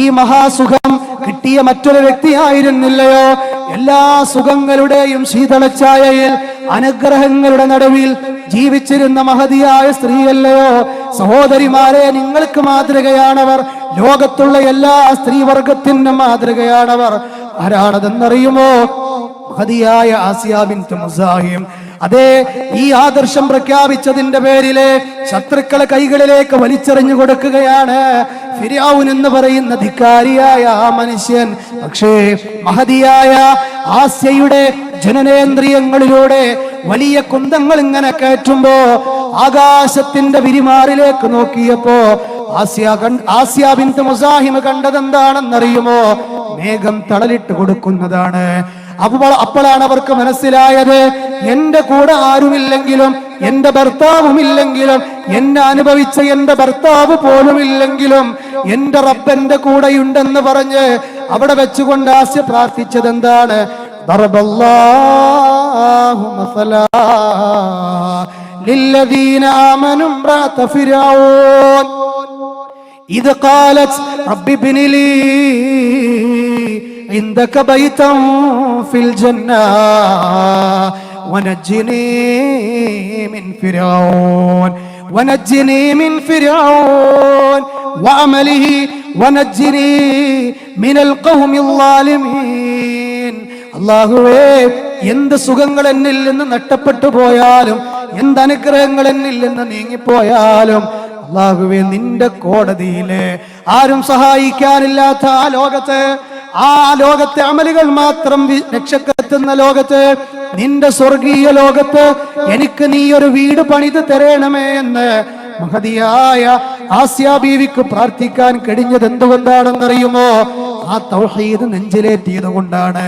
ഈ മഹാസുഖം കിട്ടിയ മറ്റൊരു വ്യക്തിയായിരുന്നില്ലയോ? എല്ലാ സുഖങ്ങളുടെയും ശീതളച്ചായയിൽ അനുഗ്രഹങ്ങളുടെ നടുവിൽ ജീവിച്ചിരുന്ന മഹതിയായ സ്ത്രീയല്ലയോ? സഹോദരിമാരെ, നിങ്ങൾക്ക് മാതൃകയാണവർ. ലോകത്തുള്ള എല്ലാ സ്ത്രീവർഗത്തിനും മാതൃകയാണവർ. ആരാണതെന്നറിയുമോ? മഹതിയായ ആസിയ ബിൻത് മുസാഹിം. അതെ, ഈ ആദർശം പ്രഖ്യാപിച്ചതിന്റെ പേരില് ശത്രുക്കളെ കൈകളിലേക്ക് വലിച്ചെറിഞ്ഞു കൊടുക്കുകയാണ് ഫിർഔൻ എന്ന് പറയുന്ന ധിക്കാരിയായ ആ മനുഷ്യൻ. പക്ഷേ മഹതിയായ ആസ്യയുടെ ജനനേന്ദ്രിയങ്ങളിലൂടെ വലിയ കുന്തങ്ങൾ ഇങ്ങനെ കയറ്റുമ്പോ ആകാശത്തിന്റെ വിരിമാറിലേക്ക് നോക്കിയപ്പോ ആസിയ ബിൻത് മുസാഹിം കണ്ടതെന്താണെന്നറിയുമോ? മേഘം തളലിട്ട് കൊടുക്കുന്നതാണ്. അപ്പോഴാണ് അവർക്ക് മനസ്സിലായത്, എന്റെ കൂടെ ആരുമില്ലെങ്കിലും, എന്റെ ഭർത്താവുമില്ലെങ്കിലും, എന്നെ അനുഭവിച്ച എന്റെ ഭർത്താവ് പോലുമില്ലെങ്കിലും എന്റെ റബ്ബ് എന്റെ കൂടെയുണ്ടെന്ന് പറഞ്ഞ് അവിടെ വെച്ചുകൊണ്ട് ആസ്യ പ്രാർത്ഥിച്ചത് എന്താണ്? ദറബല്ലാഹു മസലാ ലില്ലദീന ആമനു ഇംറഅത ഫിർഔൻ ഇദ് ഖാലത് റബ്ബി ഇബ്നി ലീ عندك بيتا في الجنة ونجني من فرعون وعمله ونجني من القوم الظالمين. അല്ലാഹുവേ, എന്ത് സുഖങ്ങൾ എന്നിൽ നിന്ന് നഷ്ടപ്പെട്ടു പോയാലും, എന്ത് അനുഗ്രഹങ്ങൾ എന്നിൽ നിന്ന് നീങ്ങിപ്പോയാലും, അല്ലാഹുവേ, നിന്റെ കോടതിയിലെ ആരും സഹായിക്കാനില്ലാത്ത ആ ലോകത്തെ അമലുകൾ മാത്രം രക്ഷക്കെത്തുന്ന ലോകത്ത്, നിന്റെ സ്വർഗീയ ലോകത്ത് എനിക്ക് നീ ഒരു വീട് പണിത് തരണമേ എന്ന് മഹതിയായ ആസിയ ബീവിക്ക് പ്രാർത്ഥിക്കാൻ കഴിഞ്ഞത് എന്തുകൊണ്ടാണെന്നറിയുമോ? ആ തൗഹീദ് നെഞ്ചിലേറ്റിയത് കൊണ്ടാണ്.